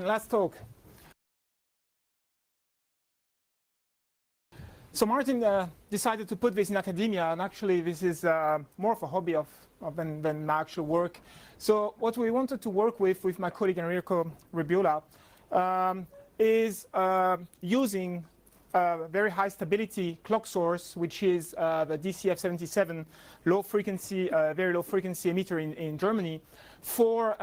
last talk. So Martin decided to put this in academia, and actually this is more of a hobby than my actual work. So what we wanted to work with my colleague Enrico Rebiola is using a very high stability clock source, which is the DCF77 low frequency, very low frequency emitter in Germany, for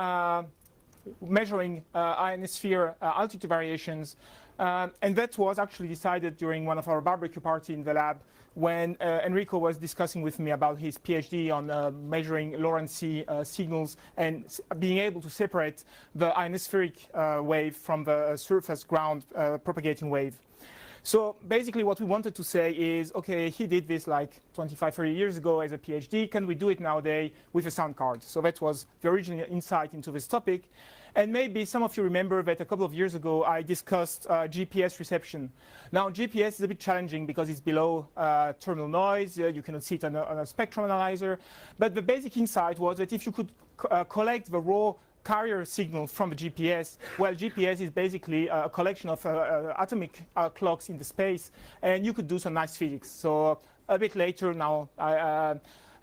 measuring ionosphere altitude variations. And that was actually decided during one of our barbecue party in the lab when Enrico was discussing with me about his PhD on measuring Lorentz signals and being able to separate the ionospheric wave from the surface ground propagating wave. So basically what we wanted to say is, okay, he did this like 25, 30 years ago as a PhD. Can we do it nowadays with a sound card? So that was the original insight into this topic. And maybe some of you remember that a couple of years ago I discussed GPS reception. Now GPS is a bit challenging because it's below terminal noise. You cannot see it on a spectrum analyzer. But the basic insight was that if you could collect the raw carrier signal from the GPS, well, GPS is basically a collection of atomic clocks in the space, and you could do some nice physics. So a bit later now,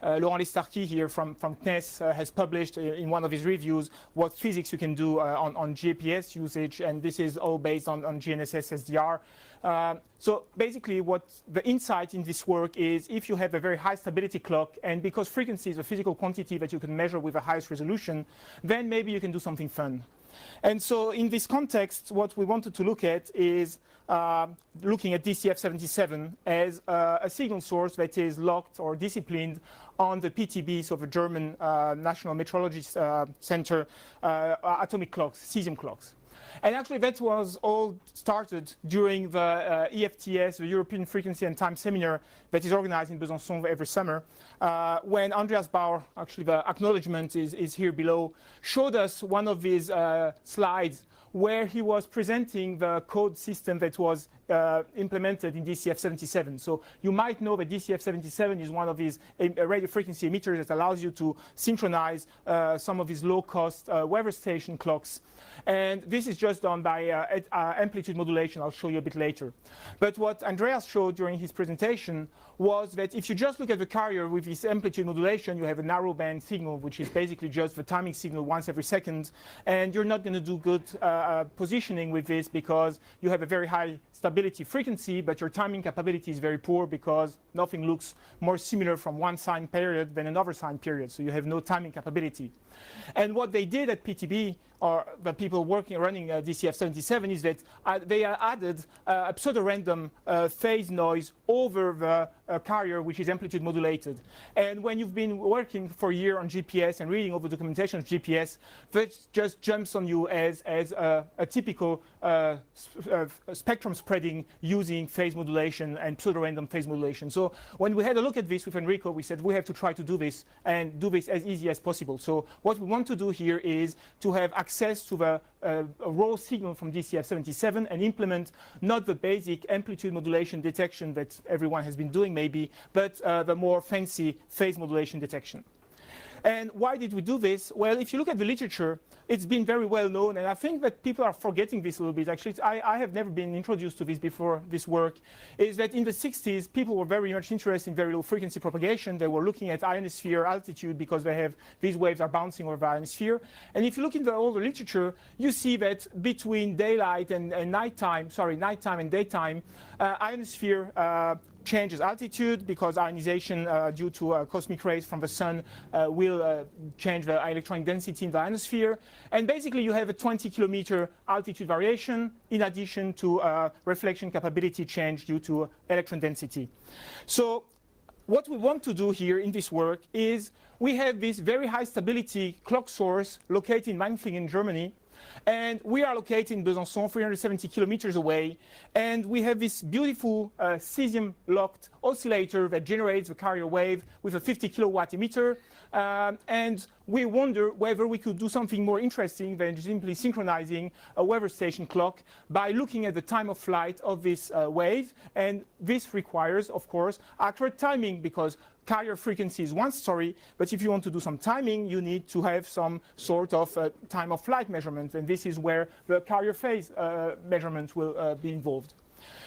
Laurent Lestarki here from CNES has published in one of his reviews what physics you can do on GPS usage, and this is all based on GNSS SDR. So basically what the insight in this work is, if you have a very high stability clock, and because frequency is a physical quantity that you can measure with the highest resolution, then maybe you can do something fun. And so in this context, what we wanted to look at is looking at DCF77 as a signal source that is locked or disciplined on the PTB, so the German National Metrology Center atomic clocks, cesium clocks. And actually that was all started during the EFTS, the European Frequency and Time Seminar that is organized in Besançon every summer, when Andreas Bauer, actually the acknowledgement is here below, showed us one of his slides where he was presenting the code system that was implemented in DCF77. So you might know that DCF77 is one of these radio frequency emitters that allows you to synchronize some of these low-cost weather station clocks. And this is just done by amplitude modulation. I'll show you a bit later. But what Andreas showed during his presentation was that if you just look at the carrier with this amplitude modulation, you have a narrow band signal, which is basically just the timing signal once every second. And you're not going to do good positioning with this because you have a very high stability frequency, but your timing capability is very poor because nothing looks more similar from one sign period than another sign period. So you have no timing capability. And what they did at PTB, or the people running DCF77, is that they added a pseudo-random phase noise over the carrier, which is amplitude modulated. And when you've been working for a year on GPS and reading over documentation of GPS, that just jumps on you as a typical spectrum spreading using phase modulation and pseudo-random phase modulation. So when we had a look at this with Enrico, we said we have to try to do this and do this as easy as possible. So what we want to do here is to have access to the raw signal from DCF77 and implement not the basic amplitude modulation detection that everyone has been doing maybe, but the more fancy phase modulation detection. And why did we do this? Well, if you look at the literature, it's been very well known, and I think that people are forgetting this a little bit. Actually, I have never been introduced to this before this work, is that in the 60s, people were very much interested in very low frequency propagation. They were looking at ionosphere altitude because they have, these waves are bouncing over the ionosphere. And if you look in the older literature, you see that between daylight and nighttime and daytime, ionosphere changes altitude because ionization due to cosmic rays from the sun will change the electronic density in the ionosphere. And basically you have a 20-kilometer altitude variation in addition to reflection capability change due to electron density. So what we want to do here in this work is we have this very high stability clock source located in Mainflingen, Germany. And we are located in Besançon, 370 kilometers away, and we have this beautiful cesium-locked oscillator that generates the carrier wave with a 50 kilowatt emitter. And we wonder whether we could do something more interesting than simply synchronizing a weather station clock by looking at the time of flight of this wave. And this requires, of course, accurate timing, because carrier frequency is one story, but if you want to do some timing, you need to have some sort of time of flight measurement, and this is where the carrier phase measurement will be involved.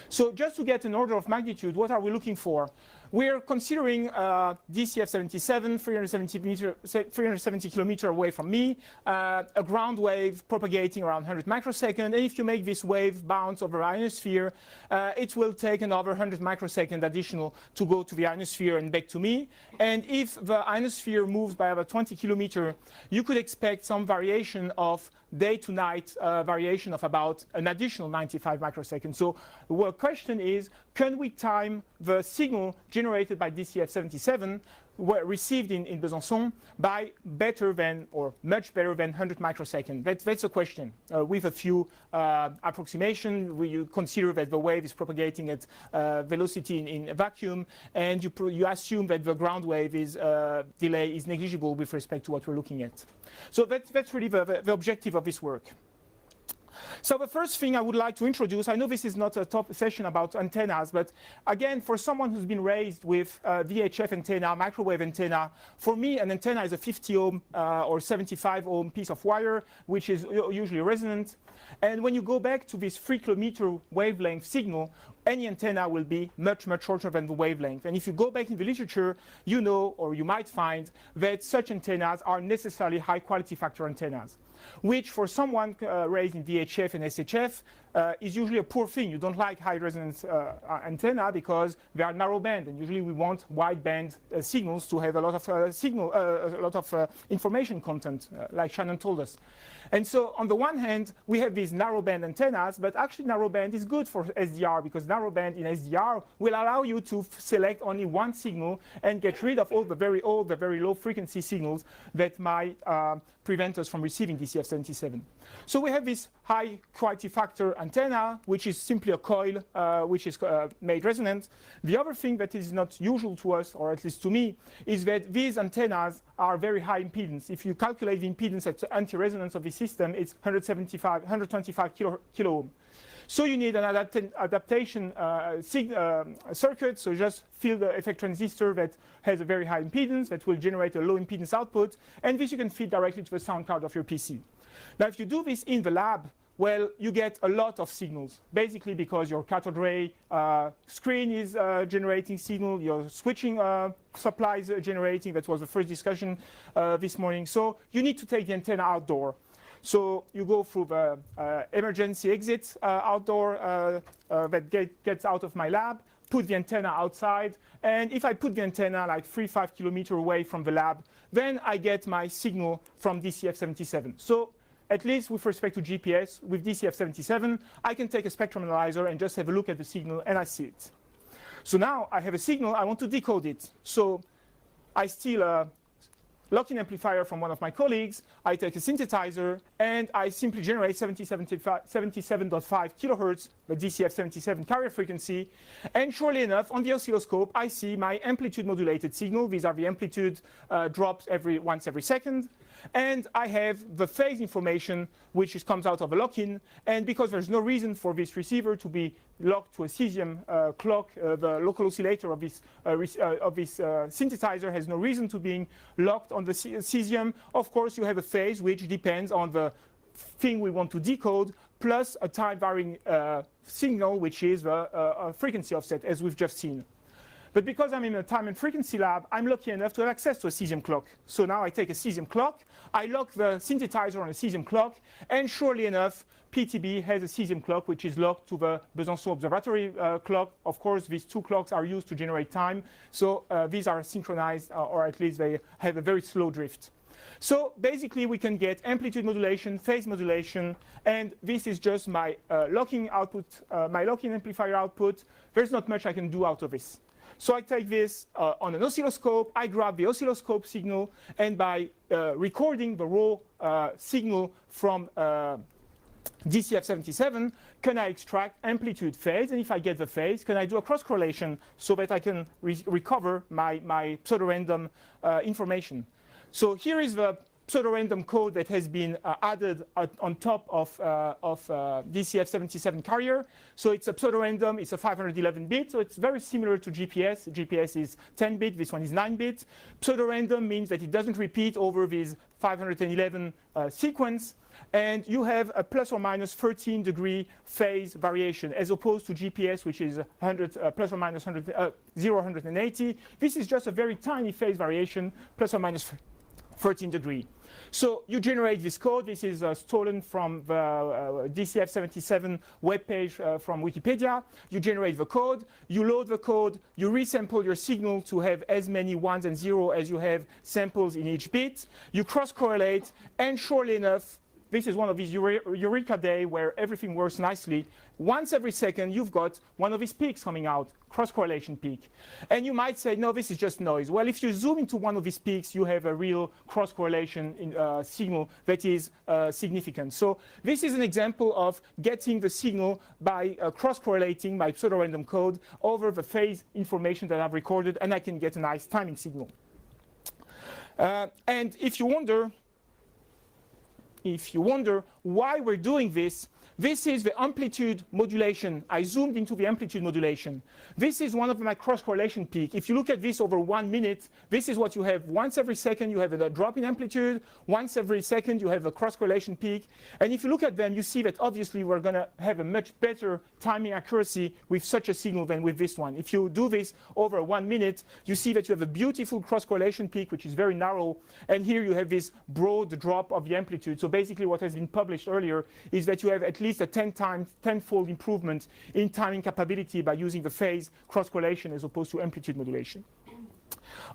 So just to get an order of magnitude, what are we looking for? We're considering DCF-77, 370 kilometer away from me, a ground wave propagating around 100 microseconds. And if you make this wave bounce over ionosphere, it will take another 100 microseconds additional to go to the ionosphere and back to me. And if the ionosphere moves by about 20 kilometers, you could expect some variation of day to night variation of about an additional 95 microseconds. So the question is, can we time the signal generated by DCF-77 received in Besançon by better than or much better than 100 microseconds? That's a question. With a few approximation, you consider that the wave is propagating at velocity in a vacuum, and you assume that the ground wave is delay is negligible with respect to what we're looking at. So that's really the objective of this work. So the first thing I would like to introduce, I know this is not a top session about antennas, but again, for someone who's been raised with VHF antenna, microwave antenna, for me an antenna is a 50 ohm or 75 ohm piece of wire, which is usually resonant. And when you go back to this 3 kilometer wavelength signal, any antenna will be much, much shorter than the wavelength. And if you go back in the literature, you know, or you might find that such antennas are necessarily high quality factor antennas, which for someone raised in VHF and SHF is usually a poor thing. You don't like high resonance antenna because they are narrow band, and usually we want wide band signals to have a lot of information content, like Shannon told us. And so on the one hand, we have these narrow band antennas, but actually narrow band is good for SDR, because narrow band in SDR will allow you to select only one signal and get rid of all the very old, the very low frequency signals that might prevent us from receiving DCF-77. So we have this high quality factor antenna, which is simply a coil which is made resonant. The other thing that is not usual to us, or at least to me, is that these antennas are very high impedance. If you calculate the impedance at anti-resonance of the system, it's 125 kilo ohm. So you need an adaptation circuit, so just field effect transistor that has a very high impedance that will generate a low impedance output, and this you can feed directly to the sound card of your PC. Now if you do this in the lab, well, you get a lot of signals, basically because your cathode ray screen is generating signal, your switching supplies generating. That was the first discussion this morning. So you need to take the antenna outdoor. So you go through the emergency exit outdoor that gets out of my lab, put the antenna outside, and if I put the antenna like 3-5 kilometers away from the lab, then I get my signal from DCF-77. So at least with respect to GPS, with DCF-77, I can take a spectrum analyzer and just have a look at the signal, and I see it. So now I have a signal, I want to decode it. So I steal a lock-in amplifier from one of my colleagues, I take a synthesizer, and I simply generate 77.5 kilohertz, the DCF-77 carrier frequency. And surely enough, on the oscilloscope, I see my amplitude modulated signal. These are the amplitude drops once every second. And I have the phase information, which comes out of a lock-in. And because there's no reason for this receiver to be locked to a cesium clock, the local oscillator of this synthesizer has no reason to being locked on the cesium. Of course, you have a phase which depends on the thing we want to decode, plus a time-varying signal, which is the frequency offset, as we've just seen. But because I'm in a time and frequency lab, I'm lucky enough to have access to a cesium clock. So now I take a cesium clock, I lock the synthesizer on a cesium clock, and surely enough, PTB has a cesium clock which is locked to the Besançon Observatory clock. Of course, these two clocks are used to generate time, so these are synchronized, or at least they have a very slow drift. So basically, we can get amplitude modulation, phase modulation, and this is just my locking output, my locking amplifier output. There's not much I can do out of this. So I take this on an oscilloscope, I grab the oscilloscope signal, and by recording the raw signal from DCF-77, can I extract amplitude phase? And if I get the phase, can I do a cross correlation so that I can recover my pseudo-random information? So here is the pseudo-random code that has been added on top of DCF77 carrier. So it's a pseudo-random, it's a 511-bit, so it's very similar to GPS. GPS is 10-bit, this one is 9-bit. Pseudo-random means that it doesn't repeat over this 511 sequence, and you have a plus or minus 13-degree phase variation, as opposed to GPS, which is 100, plus or minus 100, 0, 180. This is just a very tiny phase variation, plus or minus 13 degree. So you generate this code. This is stolen from the DCF77 webpage from Wikipedia. You generate the code, you load the code, you resample your signal to have as many ones and zero as you have samples in each bit. You cross-correlate, and surely enough, this is one of these Eureka day where everything works nicely. Once every second, you've got one of these peaks coming out, cross-correlation peak. And you might say, no, this is just noise. Well, if you zoom into one of these peaks, you have a real cross-correlation signal that is significant. So this is an example of getting the signal by cross-correlating my pseudo-random code over the phase information that I've recorded, and I can get a nice timing signal. And if you wonder why we're doing this, this is the amplitude modulation. I zoomed into the amplitude modulation. This is one of my cross-correlation peak. If you look at this over 1 minute, this is what you have. Once every second, you have a drop in amplitude. Once every second, you have a cross-correlation peak. And if you look at them, you see that obviously we're going to have a much better timing accuracy with such a signal than with this one. If you do this over 1 minute, you see that you have a beautiful cross-correlation peak, which is very narrow. And here you have this broad drop of the amplitude. So basically what has been published earlier is that you have at least a 10-fold improvement in timing capability by using the phase cross-correlation as opposed to amplitude modulation.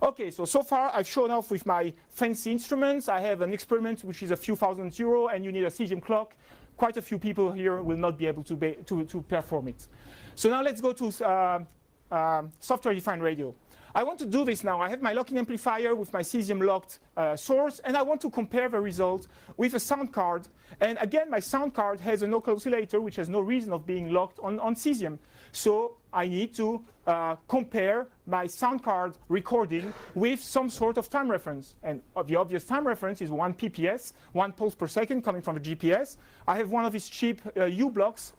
Okay, so far I've shown off with my fancy instruments. I have an experiment which is a few thousand euro, and you need a cesium clock. Quite a few people here will not be able to perform it. So now let's go to software-defined radio. I want to do this now. I have my locking amplifier with my cesium-locked source, and I want to compare the result with a sound card. And again, my sound card has a local oscillator, which has no reason of being locked on cesium. So I need to compare my sound card recording with some sort of time reference. And the obvious time reference is 1 PPS, 1 pulse per second coming from the GPS. I have one of these cheap U-Blocks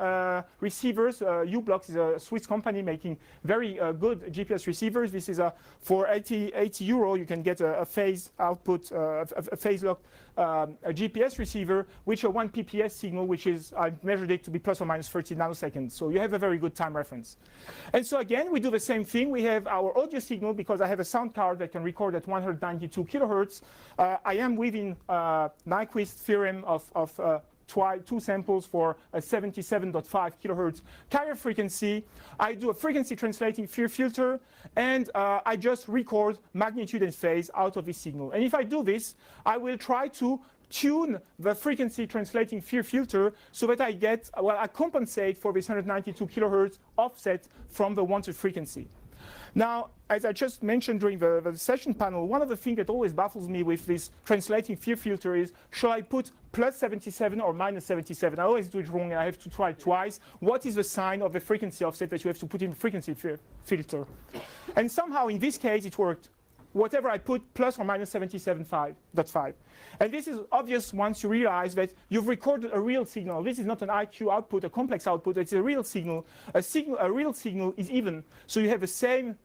receivers. U-Blocks is a Swiss company making very good GPS receivers. This is for 80 euro, you can get a phase output, a phase lock a GPS receiver, which a 1 PPS signal, which is, I've measured it to be plus or minus 30 nanoseconds. So you have a very good time reference. And so again, we do the same thing. We have our audio signal because I have a sound card that can record at 192 kilohertz. I am within Nyquist theorem of two samples for a 77.5 kilohertz carrier frequency. I do a frequency translating FIR filter, and I just record magnitude and phase out of this signal. And if I do this, I will try to tune the frequency translating FIR filter so that I get, well, I compensate for this 192 kilohertz offset from the wanted frequency. Now, as I just mentioned during the session panel, one of the things that always baffles me with this translating FIR filter is, should I put plus 77 or minus 77? I always do it wrong, and I have to try it twice. What is the sign of the frequency offset that you have to put in the frequency filter? And somehow, in this case, it worked. Whatever I put, plus or minus 77.5. And this is obvious once you realize that you've recorded a real signal. This is not an IQ output, a complex output. It's a real signal. A real signal is even. So you have the same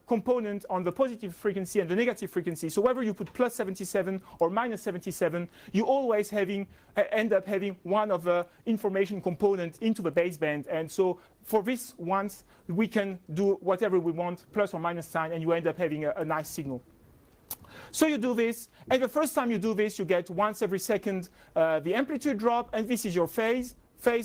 component on the positive frequency and the negative frequency. So whether you put plus 77 or minus 77, you always end up having one of the information components into the baseband. And so for this once, we can do whatever we want, plus or minus sign, and you end up having a nice signal. So you do this, and the first time you do this, you get once every second the amplitude drop, and this is your phase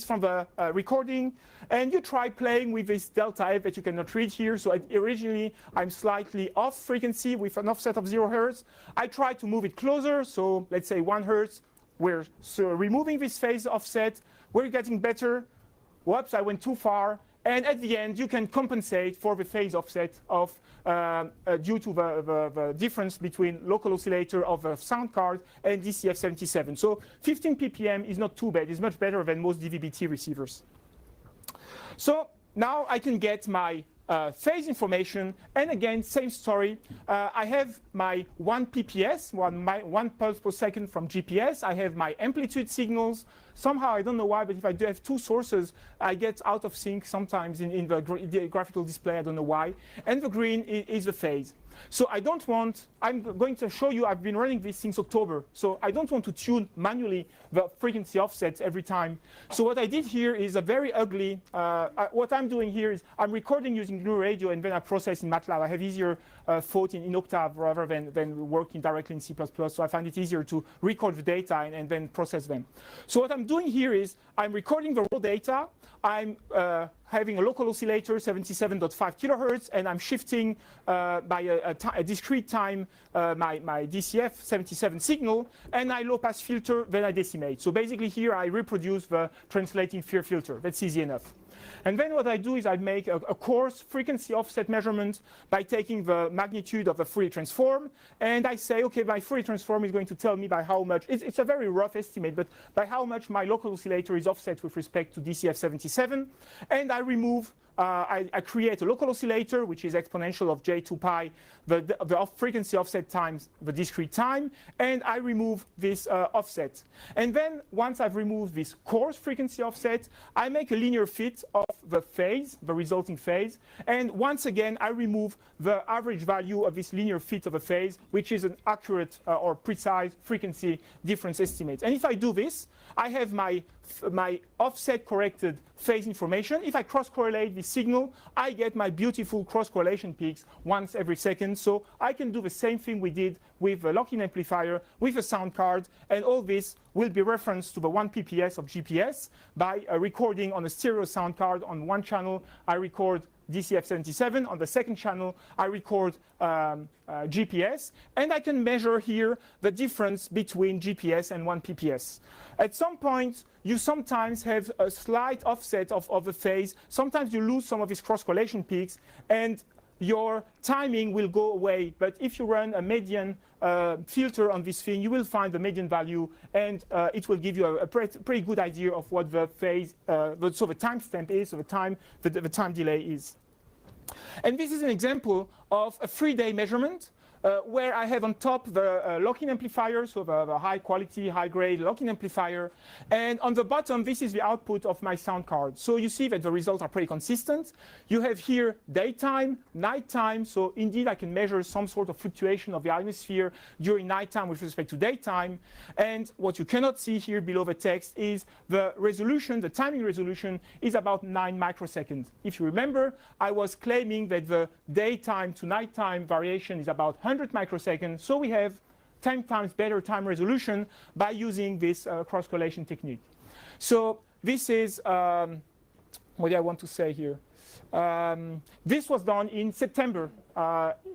from the recording. And you try playing with this delta F that you cannot read here. So originally, I'm slightly off frequency with an offset of 0 hertz. I try to move it closer, so let's say 1 hertz. We're removing this phase offset. We're getting better. Whoops, I went too far. And at the end, you can compensate for the phase offset of due to the difference between local oscillator of the sound card and DCF77. So 15 ppm is not too bad. It's much better than most DVB-T receivers. So now I can get my phase information, and again, same story. I have my 1 PPS, one pulse per second from GPS. I have my amplitude signals. Somehow, I don't know why, but if I do have two sources, I get out of sync sometimes in the graphical display. I don't know why. And the green is the phase. So I don't want, I'm going to show you, I've been running this since October. So I don't want to tune manually the frequency offsets every time. So what I did here is a very ugly, what I'm doing here is I'm recording using GNU Radio and then I process in MATLAB. I have easier thought in Octave rather than working directly in C++. So I find it easier to record the data and then process them. So what I'm doing here is I'm recording the raw data. I'm having a local oscillator, 77.5 kilohertz, and I'm shifting by a discrete time my DCF 77 signal, and I low-pass filter, then I decimate. So basically here I reproduce the translating FIR filter. That's easy enough. And then what I do is I make a coarse frequency offset measurement by taking the magnitude of the Fourier transform, and I say, okay, my Fourier transform is going to tell me by how much, it's a very rough estimate, but by how much my local oscillator is offset with respect to DCF 77, and I remove, I create a local oscillator, which is exponential of J2 pi, the frequency offset times the discrete time, and I remove this offset. And then once I've removed this coarse frequency offset, I make a linear fit of the phase, the resulting phase, and once again I remove the average value of this linear fit of a phase, which is an accurate or precise frequency difference estimate. And if I do this, I have my offset corrected phase information. If I cross-correlate the signal, I get my beautiful cross-correlation peaks once every second. So I can do the same thing we did with a lock-in amplifier, with a sound card, and all this will be referenced to the 1 PPS of GPS by recording on a stereo sound card. On one channel, I record DCF 77. On the second channel, I record GPS, and I can measure here the difference between GPS and 1 PPS. At some point, you sometimes have a slight offset of the phase. Sometimes you lose some of these cross-correlation peaks, and your timing will go away. But if you run a median filter on this thing, you will find the median value, and it will give you a pretty good idea of what the phase, so the timestamp is, so the time delay is. And this is an example of a 3-day measurement where I have on top the lock-in amplifier, so the high quality, high grade lock-in amplifier. And on the bottom, this is the output of my sound card. So you see that the results are pretty consistent. You have here daytime, nighttime. So indeed, I can measure some sort of fluctuation of the ionosphere during nighttime with respect to daytime. And what you cannot see here below the text is the resolution, the timing resolution is about 9 microseconds. If you remember, I was claiming that the daytime to nighttime variation is about 100 microseconds, so we have 10 times better time resolution by using this cross-correlation technique. So this is, what do I want to say here? This was done in September.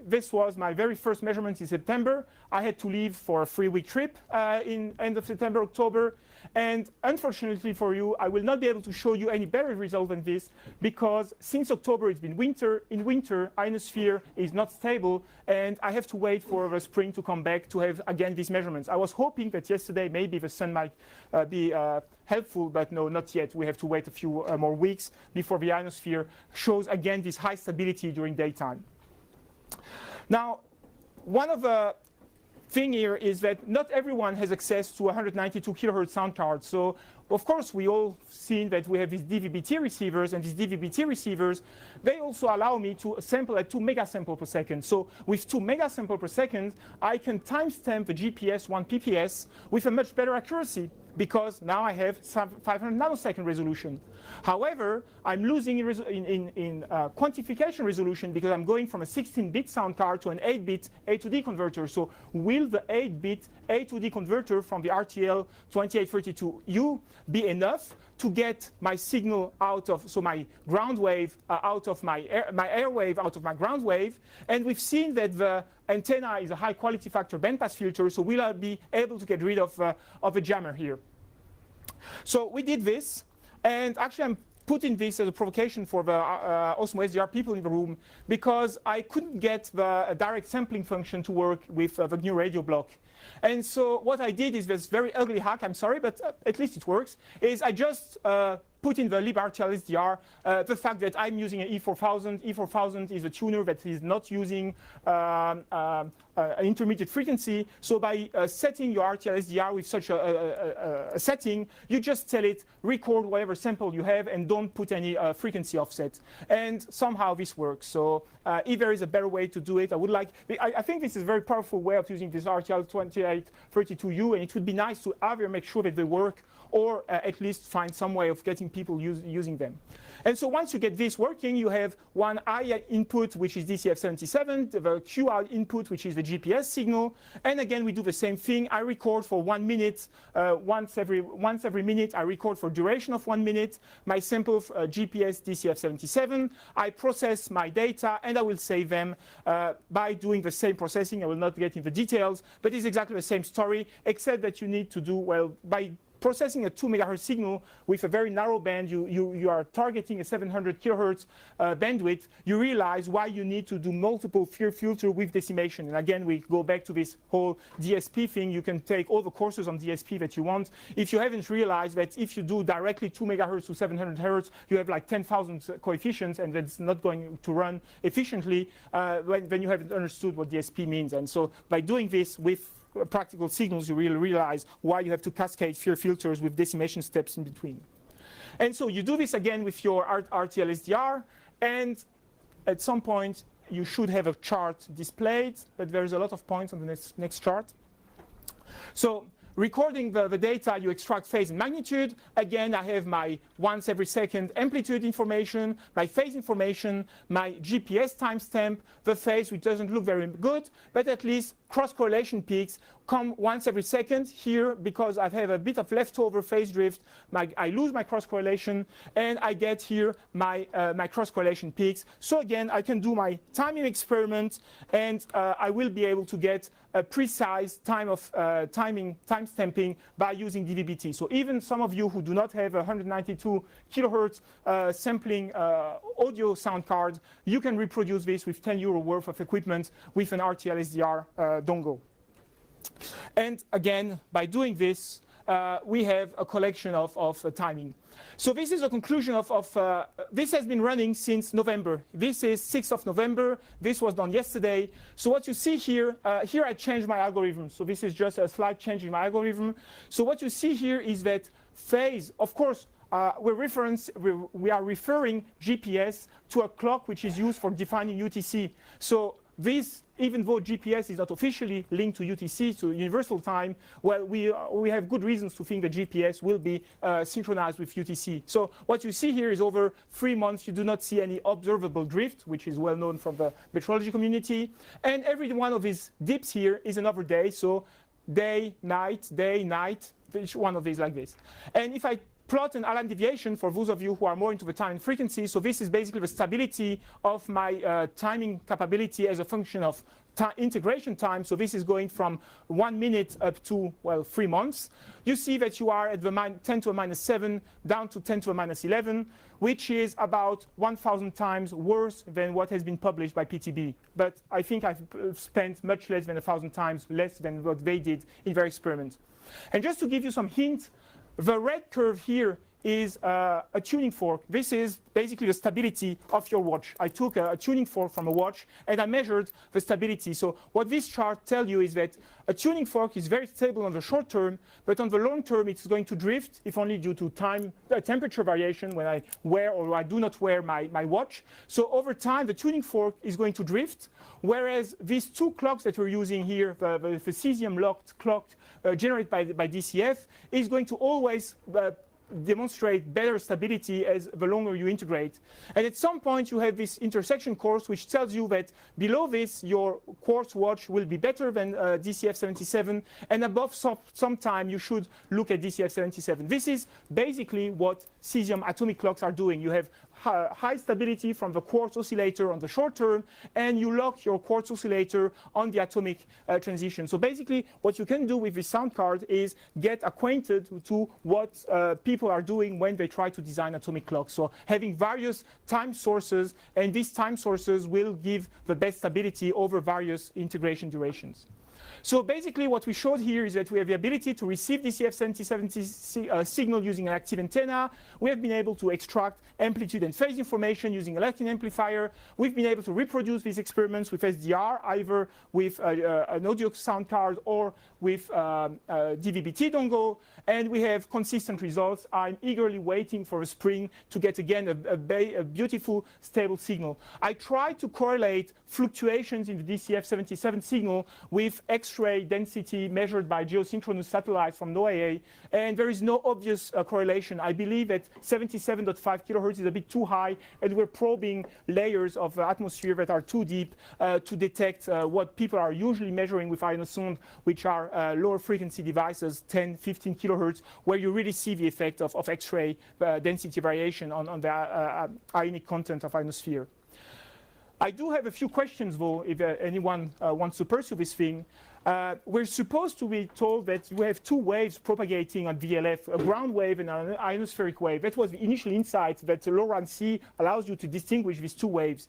This was my very first measurement in September. I had to leave for a 3-week trip in end of September, October. And unfortunately for you, I will not be able to show you any better result than this, because since October it's been winter. In winter, ionosphere is not stable, and I have to wait for the spring to come back to have again these measurements. I was hoping that yesterday maybe the sun might be helpful, but no, not yet. We have to wait a few more weeks before the ionosphere shows again this high stability during daytime. Now, one of the thing here is that not everyone has access to 192 kilohertz sound cards. So of course we all seen that we have these DVB-T receivers, and these DVB-T receivers, they also allow me to sample at 2 megasample per second. So with 2 megasample per second, I can timestamp the GPS 1 PPS with a much better accuracy, because now I have 500 nanosecond resolution. However, I'm losing in quantification resolution because I'm going from a 16-bit sound card to an 8-bit A to D converter. So will the 8-bit A to D converter from the RTL 2832U be enough to get my signal out of, so my ground wave out of my air wave out of my ground wave? And we've seen that the antenna is a high quality factor bandpass filter, so will I be able to get rid of a jammer here? So we did this, and actually I'm putting this as a provocation for the Osmo SDR people in the room, because I couldn't get the direct sampling function to work with the GNU radio block. And so what I did is this very ugly hack, I'm sorry, but at least it works, is I just put in the librtlsdr the fact that I'm using an E4000. E4000 is a tuner that is not using an intermediate frequency. So by setting your RTL-SDR with such a setting, you just tell it, record whatever sample you have and don't put any frequency offset. And somehow this works. So if there is a better way to do it, I think this is a very powerful way of using this RTL2832U, and it would be nice to either make sure that they work or at least find some way of getting people using them. And so once you get this working, you have one I input, which is DCF77, the Q out input, which is the GPS signal. And again, we do the same thing. I record for 1 minute. Once every minute, I record for duration of 1 minute. My sample of GPS DCF77. I process my data, and I will save them by doing the same processing. I will not get into the details, but it's exactly the same story, except that you need to do, well, by processing a 2 megahertz signal with a very narrow band, you are targeting a 700 kilohertz bandwidth, you realize why you need to do multiple filter with decimation. And again, we go back to this whole DSP thing. You can take all the courses on DSP that you want. If you haven't realized that if you do directly 2 megahertz to 700 hertz, you have like 10,000 coefficients, and that's not going to run efficiently when you haven't understood what DSP means. And so by doing this with practical signals, you really realize why you have to cascade filters with decimation steps in between. And so you do this again with your RTL-SDR, and at some point you should have a chart displayed, but there's a lot of points on the next chart. So recording the data, you extract phase and magnitude. Again, I have my once every second amplitude information, my phase information, my GPS timestamp, the phase, which doesn't look very good, but at least cross-correlation peaks come once every second. Here, because I have a bit of leftover phase drift, I lose my cross-correlation, and I get here my cross-correlation peaks. So again, I can do my timing experiment, and I will be able to get a precise time of timestamping by using DVB-T. So even some of you who do not have a 192 kilohertz sampling audio sound card, you can reproduce this with 10 euro worth of equipment with an RTL-SDR dongle. And again, by doing this, we have a collection of timing. So this is a conclusion of this has been running since November. This is 6th of November. This was done yesterday. So what you see here, here I changed my algorithm. So this is just a slight change in my algorithm. So what you see here is that phase, of course, we are referring GPS to a clock which is used for defining UTC. So this, even though GPS is not officially linked to UTC, to universal time, well, we have good reasons to think that GPS will be synchronized with UTC. So what you see here is over 3 months, you do not see any observable drift, which is well known from the metrology community. And every one of these dips here is another day. So day, night, each one of these like this. And if I plot an Allen deviation for those of you who are more into the time and frequency. So this is basically the stability of my timing capability as a function of integration time. So this is going from 1 minute up to, well, 3 months. You see that you are at the 10 to the minus 7 down to 10 to the minus 11, which is about 1,000 times worse than what has been published by PTB. But I think I've spent much less than 1,000 times less than what they did in their experiment. And just to give you some hint, the red curve here is a tuning fork. This is basically the stability of your watch. I took a tuning fork from a watch and I measured the stability. So what this chart tells you is that a tuning fork is very stable on the short term, but on the long term it's going to drift, if only due to temperature variation when I wear or I do not wear my watch. So over time the tuning fork is going to drift, whereas these two clocks that we're using here, the cesium locked clock generated by DCF, is going to always demonstrate better stability as the longer you integrate. And at some point you have this intersection course which tells you that below this your quartz watch will be better than DCF77, and above some time you should look at DCF77. This is basically what cesium atomic clocks are doing. You have high stability from the quartz oscillator on the short term, and you lock your quartz oscillator on the atomic transition. So basically what you can do with this sound card is get acquainted to what people are doing when they try to design atomic clocks. So having various time sources, and these time sources will give the best stability over various integration durations. So basically what we showed here is that we have the ability to receive DCF-7070 signal using an active antenna. We have been able to extract amplitude and phase information using a Latin amplifier. We've been able to reproduce these experiments with SDR, either with an audio sound card or with DVB-T dongle, and we have consistent results. I'm eagerly waiting for a spring to get again a beautiful stable signal. I tried to correlate fluctuations in the DCF-77 signal with X-ray density measured by geosynchronous satellites from NOAA, and there is no obvious correlation. I believe that 77.5 kilohertz is a bit too high, and we're probing layers of atmosphere that are too deep to detect what people are usually measuring with ionosphere, which are lower frequency devices, 10, 15 kilohertz, where you really see the effect of X-ray density variation on the ionic content of ionosphere. I do have a few questions, though, if anyone wants to pursue this thing. We're supposed to be told that we have two waves propagating on VLF, a ground wave and an ionospheric wave. That was the initial insight that LoRaWAN-C allows you to distinguish these two waves.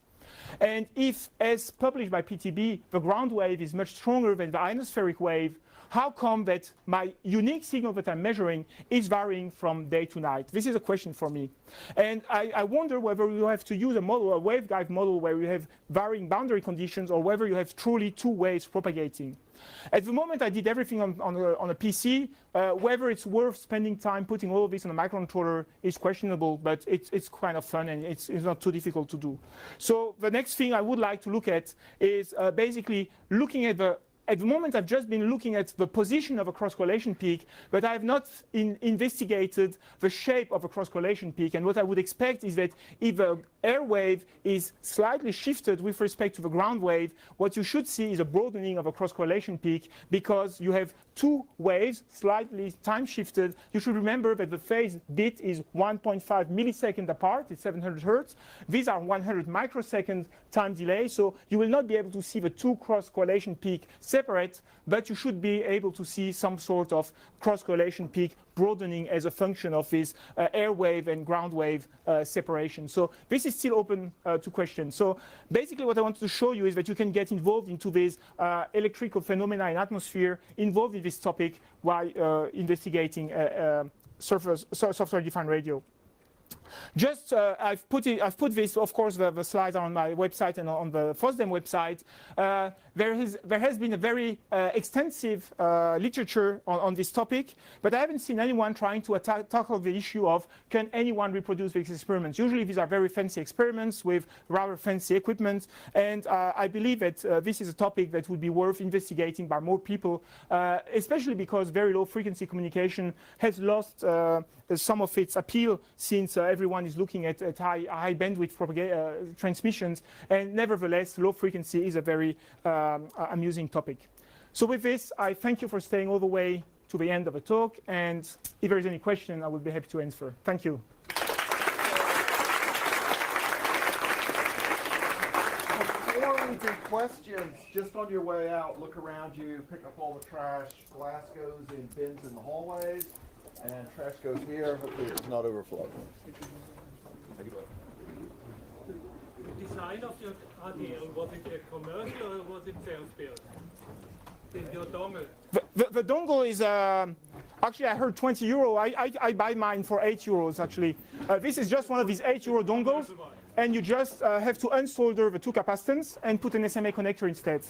And if, as published by PTB, the ground wave is much stronger than the ionospheric wave, how come that my unique signal that I'm measuring is varying from day to night? This is a question for me. And I wonder whether you have to use a model, a waveguide model, where you have varying boundary conditions, or whether you have truly two waves propagating. At the moment, I did everything on a PC. Whether it's worth spending time putting all of this on a microcontroller is questionable, but it's kind of fun, and it's not too difficult to do. So the next thing I would like to look at is basically looking at the moment, I've just been looking at the position of a cross-correlation peak, but I have not investigated the shape of a cross-correlation peak. And what I would expect is that if the air wave is slightly shifted with respect to the ground wave, what you should see is a broadening of a cross-correlation peak, because you have two waves slightly time shifted. You should remember that the phase bit is 1.5 millisecond apart. It's 700 hertz. These are 100 microsecond time delay. So you will not be able to see the two cross-correlation peak separate, but you should be able to see some sort of cross-correlation peak broadening as a function of this air wave and ground wave separation. So this is still open to question. So basically what I wanted to show you is that you can get involved into this electrical phenomena in atmosphere, involved in this topic while investigating software-defined radio. Just I've put this, of course, the slides are on my website and on the FOSDEM website. There has been a very extensive literature on this topic, but I haven't seen anyone trying to tackle the issue of, can anyone reproduce these experiments? Usually these are very fancy experiments with rather fancy equipment, and I believe that this is a topic that would be worth investigating by more people, especially because very low frequency communication has lost some of its appeal since everyone is looking at high bandwidth transmissions, and nevertheless low frequency is a very amusing topic. So with this, I thank you for staying all the way to the end of the talk, and if there is any question, I would be happy to answer. Thank you. Before we do questions, just on your way out, look around you, pick up all the trash. Glass goes in bins in the hallways, and trash goes here. Hopefully it's not overflowing. The design of your RDL, was it a commercial or was it self-built? Your dongle? The dongle is, actually I heard 20 euro. I buy mine for 8 euros actually. This is just one of these 8 euro dongles, and you just have to unsolder the two capacitors and put an SMA connector instead.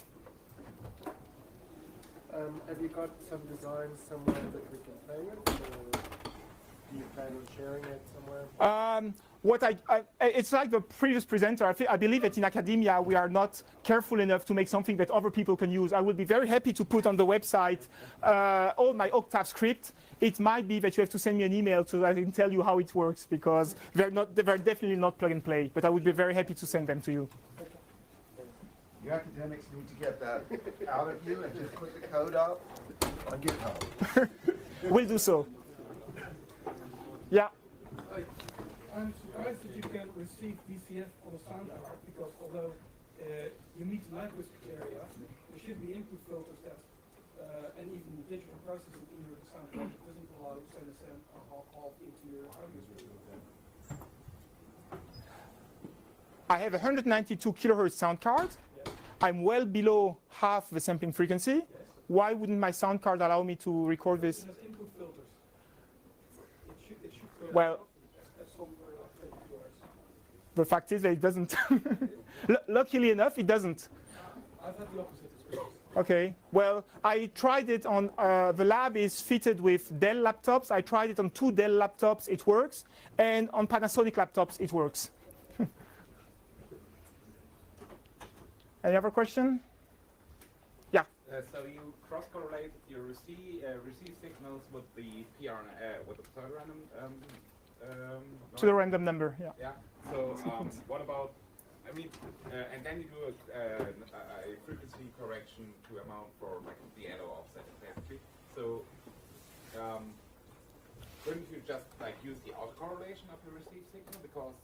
Have you got some designs somewhere that we can play with, or do you plan on sharing it somewhere? It's like the previous presenter. I believe that in academia we are not careful enough to make something that other people can use. I would be very happy to put on the website all my Octave script. It might be that you have to send me an email so that I can tell you how it works, because they're definitely not plug and play. But I would be very happy to send them to you. You academics need to get that out of you and just put the code up on GitHub. We'll do so. Yeah. I'm surprised that you can receive DCF on a sound card, because although you meet the language area, there should be input filters that, and even digital processing in your sound card doesn't allow SNSM or half into your audio stream. I have a 192 kilohertz sound card. Yes. I'm well below half the sampling frequency. Yes. why wouldn't my sound card allow me to record this? It has input filters. It should turn Well, off at some yours. the fact is that it doesn't. Luckily enough, it doesn't. I've had the opposite experience. Okay, well, I tried it on, the lab is fitted with Dell laptops. I tried it on 2 Dell laptops, it works. And on Panasonic laptops, it works. Any other question? Yeah. So you cross-correlated your receive signals with the with the Pseudo-random number, yeah. Yeah. So what about? I mean, and then you do a frequency correction to amount for like the error offset, basically. So couldn't you just like use the autocorrelation of the receive signal because?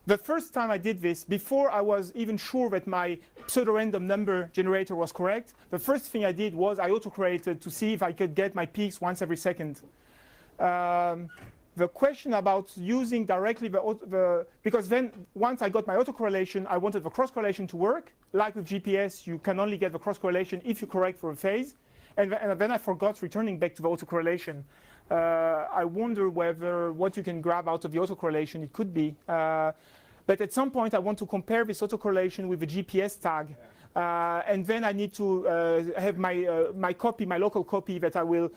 The first time I did this, before I was even sure that my pseudo-random number generator was correct, the first thing I did was I autocorrelated to see if I could get my peaks once every second. The question about using directly because then once I got my autocorrelation, I wanted the cross-correlation to work. Like with GPS, you can only get the cross-correlation if you correct for a phase. And then I forgot returning back to the autocorrelation. I wonder whether what you can grab out of the autocorrelation, it could be. But at some point, I want to compare this autocorrelation with the GPS tag. And then I need to have my copy, my local copy that I will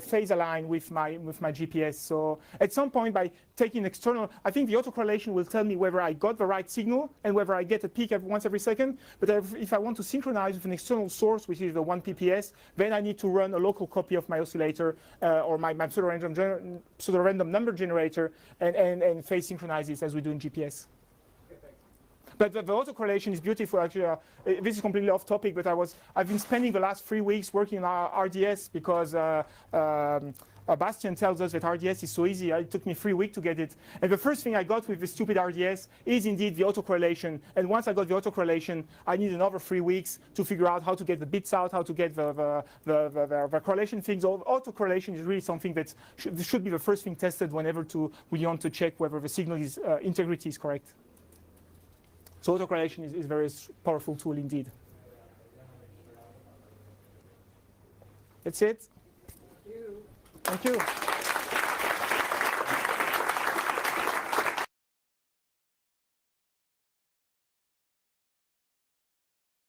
phase align with my GPS. So at some point, by taking external, I think the autocorrelation will tell me whether I got the right signal and whether I get a peak once every second. But if I want to synchronize with an external source, which is the 1 PPS, then I need to run a local copy of my oscillator or my pseudo-random number generator and phase synchronize this as we do in GPS. But the autocorrelation is beautiful. Actually, this is completely off topic. But I've been spending the last 3 weeks working on RDS because Bastian tells us that RDS is so easy. It took me 3 weeks to get it. And the first thing I got with the stupid RDS is indeed the autocorrelation. And once I got the autocorrelation, I need another 3 weeks to figure out how to get the bits out, how to get the correlation things. Autocorrelation is really something that should be the first thing tested whenever we want to check whether the signal integrity is correct. So autocorrelation is a very powerful tool indeed. That's it. Thank you.